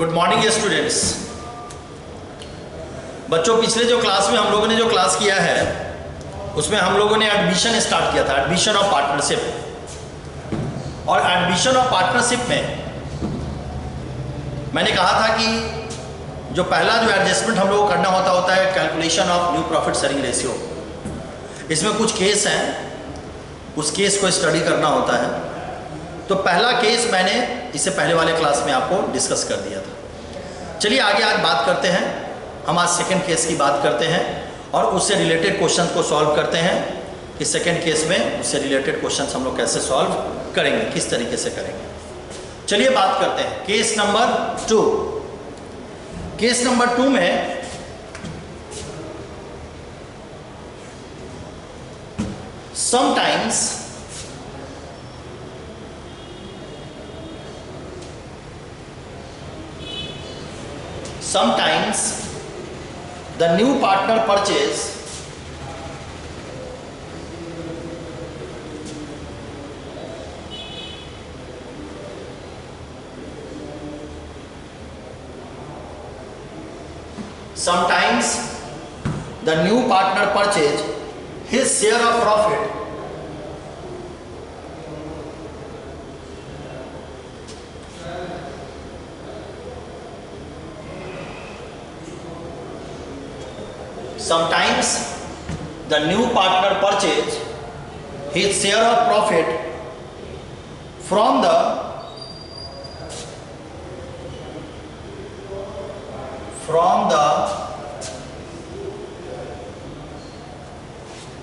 Good morning students. बच्चों, पिछले जो क्लास में हम लोगों ने जो क्लास किया है उसमें हम लोगों ने एडमिशन स्टार्ट किया था, एडमिशन ऑफ पार्टनरशिप। और एडमिशन ऑफ पार्टनरशिप में मैंने कहा था कि जो पहला जो एडजस्टमेंट हम लोगों को करना होता है calculation of new profit sharing ratio. इसमें कुछ केस हैं, उस केस को स्टडी करना होता है। तो पहला केस मैंने इससे पहले वाले क्लास में आपको डिस्कस कर दिया था। चलिए आगे आज बात करते हैं। हम आज सेकंड केस की बात करते हैं और उससे रिलेटेड क्वेश्चन को सॉल्व करते हैं कि सेकंड केस में उससे रिलेटेड क्वेश्चन हम लोग कैसे सॉल्व करेंगे, किस तरीके से करेंगे। चलिए बात करते हैं केस नंबर 2। केस नंबर 2 में sometimes the new partner purchase his share of profit Sometimes the new partner purchase his share of profit from the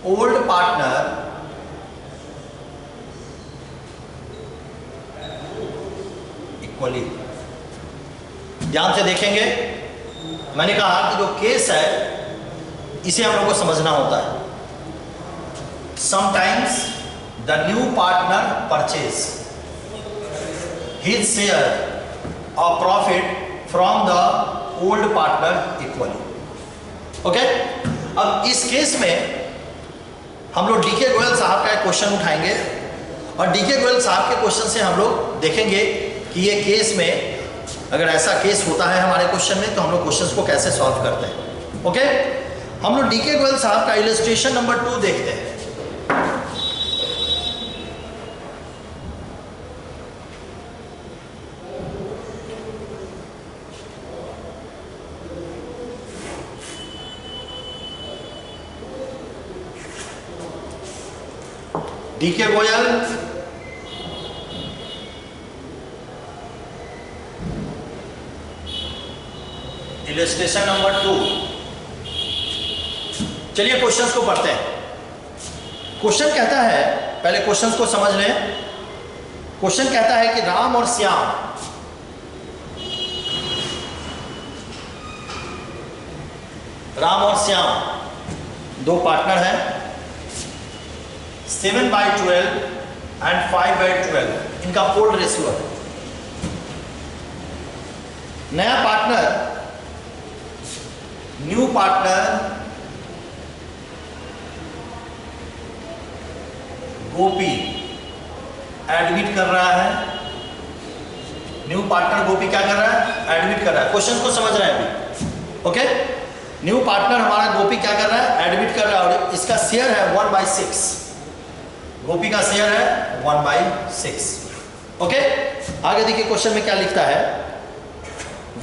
old partner equally। ध्यान से देखेंगे, मैंने कहा कि जो केस है इसे हम लोग को समझना होता है। Sometimes the new partner purchase his share of profit from the old partner equally। Okay, अब इस केस में हम लोग डीके गोयल साहब का एक क्वेश्चन उठाएंगे और डीके गोयल साहब के क्वेश्चन से हम लोग देखेंगे कि ये केस में अगर ऐसा केस होता है हमारे क्वेश्चन में तो हम लोग क्वेश्चन को कैसे सॉल्व करते हैं। ओके, हम लोग डीके गोयल साहब का इलस्ट्रेशन नंबर 2 देखते हैं। DK Goyal illustration number 2। चलिए क्वेश्चंस को पढ़ते हैं। क्वेश्चन कहता है, पहले क्वेश्चंस को समझ लें। क्वेश्चन कहता है कि राम और श्याम दो पार्टनर हैं। 7/12 एंड 5/12 इनका फोल्ड रेशियो है। नया पार्टनर, न्यू पार्टनर गोपी एडमिट कर रहा है। न्यू पार्टनर गोपी क्या कर रहा है? एडमिट कर रहा है। क्वेश्चन को समझ रहे हैं अभी? ओके, न्यू पार्टनर हमारा गोपी क्या कर रहा है? एडमिट कर रहा है और इसका शेयर है 1/6। गोपी का शेयर है 1/6। ओके, आगे देखिए क्वेश्चन में क्या लिखता है,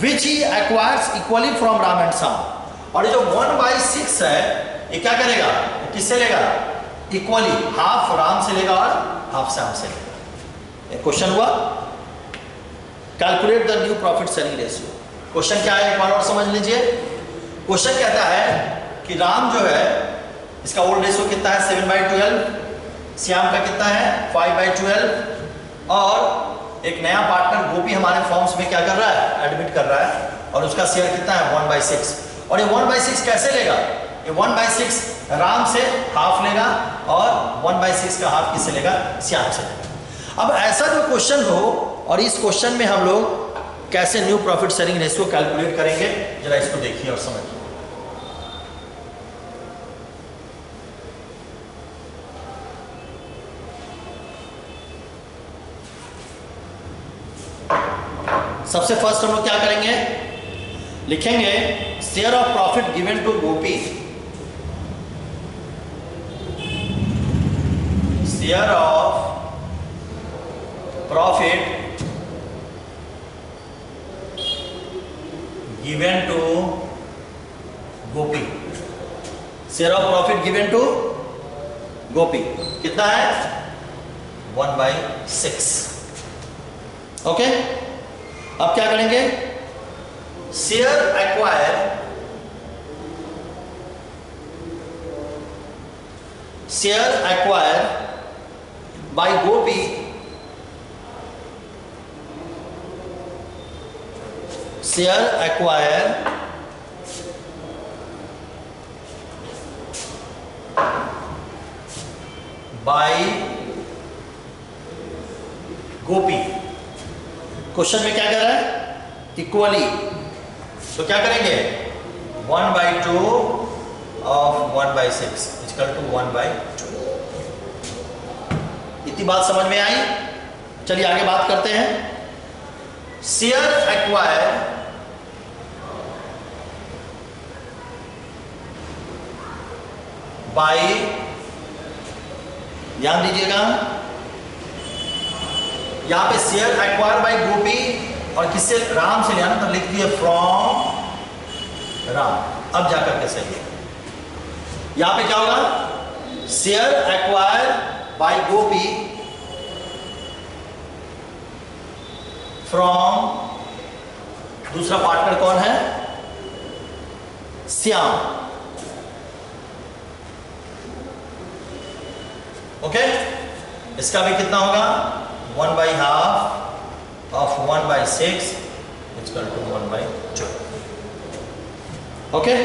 which he acquires equally from Ram and Shyam. और ये जो 1/6 है ये क्या करेगा? किससे लेगा? इक्वली, हाफ राम से लेगा और हाफ श्याम से लेगा। क्वेश्चन हुआ calculate the new profit sharing ratio. Question क्या है एक बार और समझ लीजिए। क्वेश्चन कहता है कि राम जो है इसका ओल्ड रेशियो कितना है? 7/12। श्याम का कितना है? 5/12। और एक नया पार्टनर गोपी हमारे फॉर्म्स में क्या कर रहा है? एडमिट कर रहा है और उसका शेयर कितना है? 1/6। और ये 1/6 कैसे लेगा? ये 1/6 राम से हाफ लेगा और 1/6 का हाफ किससे लेगा? श्याम से लेगा। अब ऐसा जो क्वेश्चन हो और इस क्वेश्चन में हम लोग कैसे new profit sharing ratio calculate करेंगे, जरा इसको देखिए और समझिए। सबसे फर्स्ट हम लोग क्या करेंगे, लिखेंगे share of profit given to Gopi, share of profit given to Gopi, share of profit given to Gopi कितना है 1/6। ओके, अब क्या करेंगे, share acquire, share acquire by Gopi share acquire by Gopi. Question में क्या कह रहा है, इक्वली, तो क्या करेंगे 1/2 ऑफ 1/6 इक्वल टू 1/2। इतनी बात समझ में आई। चलिए आगे बात करते हैं। शेयर एक्वायर बाय, ध्यान दीजिएगा यहां पे शेयर एक्वायर बाय गोपी और किससे, राम से लिया ना, तो लिख दिए फ्रॉम राम। अब जाकर के सही है, यहां पे क्या होगा, share acquire by Gopi from, दूसरा पार्टनर कौन है, श्याम। ओके, इसका भी कितना होगा 1/2 ऑफ 1/6 इक्वल टू 1/2। ओके,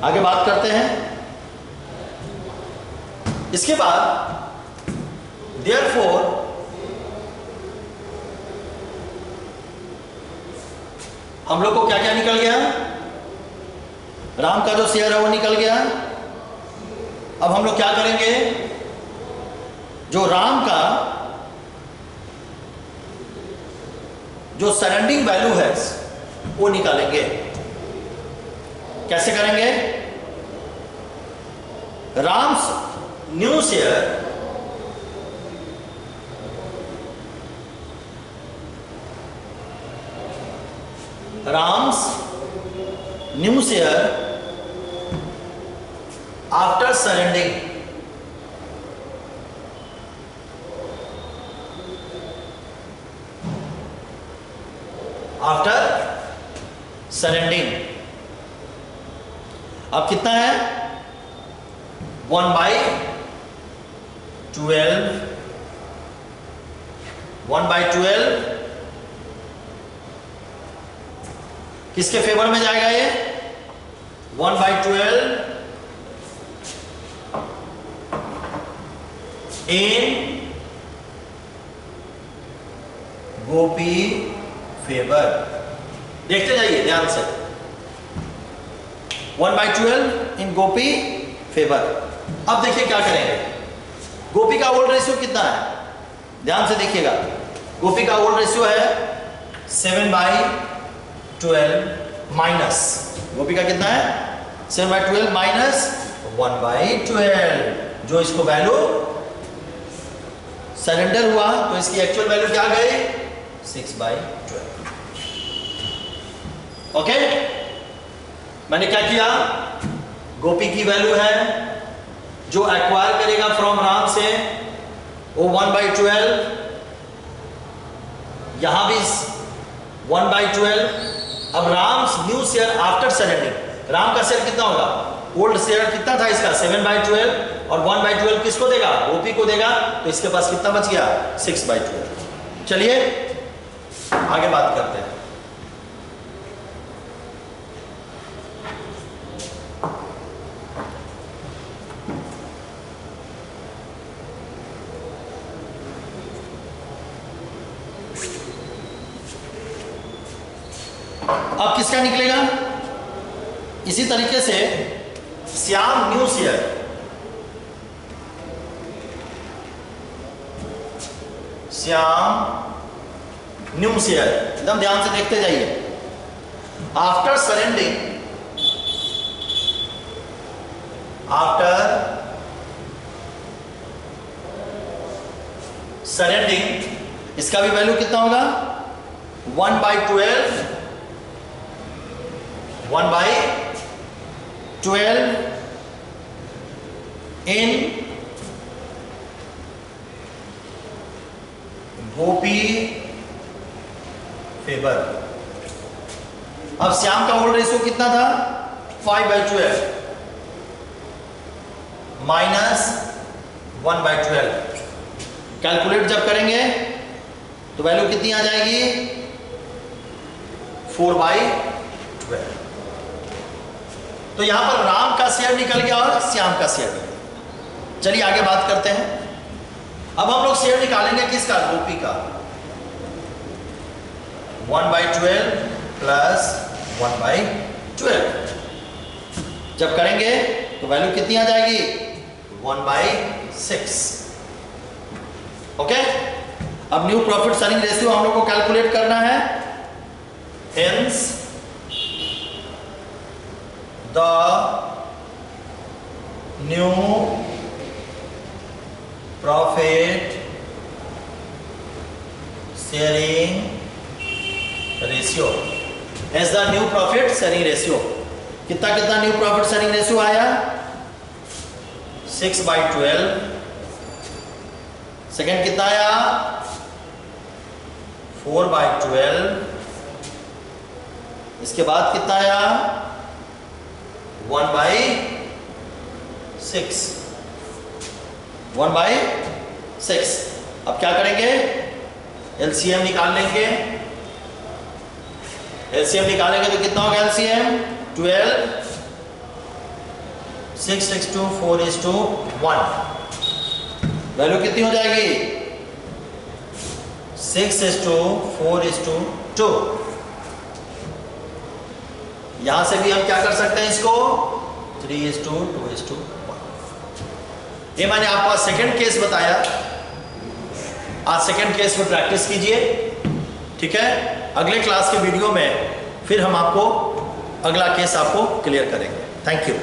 आगे बात करते हैं। इसके बाद देयरफॉर हम लोग को क्या क्या निकल गया, राम का जो शेयर है वो निकल गया। अब हम लोग क्या करेंगे, जो राम का जो सरेंडिंग वैल्यू है वो निकालेंगे। कैसे करेंगे, Ram's new share after surrendering, after surrendering. अब कितना है 1/12, 1/12 किसके फेवर में जाएगा, ये 1/12 इन गोपी फेवर। देखते जाइए ध्यान से, 1/12 इन गोपी फेवर। अब देखिए क्या करेंगे, गोपी का ओल्ड रेशियो कितना है, ध्यान से देखिएगा। गोपी का ओल्ड रेशियो है 7/12 माइनस, गोपी का कितना है 7/12 माइनस 1/12, जो इसको वैल्यू सरेंडर हुआ तो इसकी एक्चुअल वैल्यू क्या गई 6/12। ओके, मैंने क्या किया, गोपी की वैल्यू है जो एक्वायर करेगा फ्रॉम राम से वो 1/12, यहां भी 1/12। अब Ram's new share after surrendering, Ram का शेयर कितना होगा, ओल्ड शेयर कितना था इसका 7/12 और 1/12 किसको देगा, गोपी को देगा, तो इसके पास कितना बच गया 6/12। चलिए आगे बात करते हैं। अब किसका निकलेगा, इसी तरीके से Shyam new share, Shyam न्यूम share, एकदम ध्यान से देखते जाइए। आफ्टर सरेंडिंग इसका भी वैल्यू कितना होगा 1/12 इन गोपी फेवर। अब श्याम का होल्ड रेशियो कितना था 5/12 माइनस 1/12। कैलकुलेट जब करेंगे तो वैल्यू कितनी आ जाएगी 4/12। तो यहां पर राम का शेयर निकल गया और श्याम का शेयर निकल गया। चलिए आगे बात करते हैं। अब हम लोग शेयर निकालेंगे किसका, गोपी का। 1/12 प्लस 1/12 जब करेंगे तो वैल्यू कितनी आ जाएगी 1/6। ओके, अब न्यू प्रॉफिट सेलिंग रेशियो हम लोग को कैलकुलेट करना है। Hence the new profit sharing ratio as the new profit sharing ratio. कितना कितना न्यू प्रॉफिट शेयरिंग रेशियो आया 6/12। सेकेंड कितना आया 4/12। इसके बाद कितना आया 1/6। 1/6। अब क्या करेंगे एलसीएम निकाल लेंगे। एलसीएम निकालेंगे तो कितना होगा एलसीएम 12 6 4:1। वैल्यू कितनी हो जाएगी 6:4:2। यहां से भी हम क्या कर सकते हैं इसको 3:2:1। ये मैंने आपको सेकंड केस बताया। आज सेकंड केस में प्रैक्टिस कीजिए, ठीक है। अगले क्लास के वीडियो में फिर हम आपको अगला केस आपको क्लियर करेंगे। Thank you.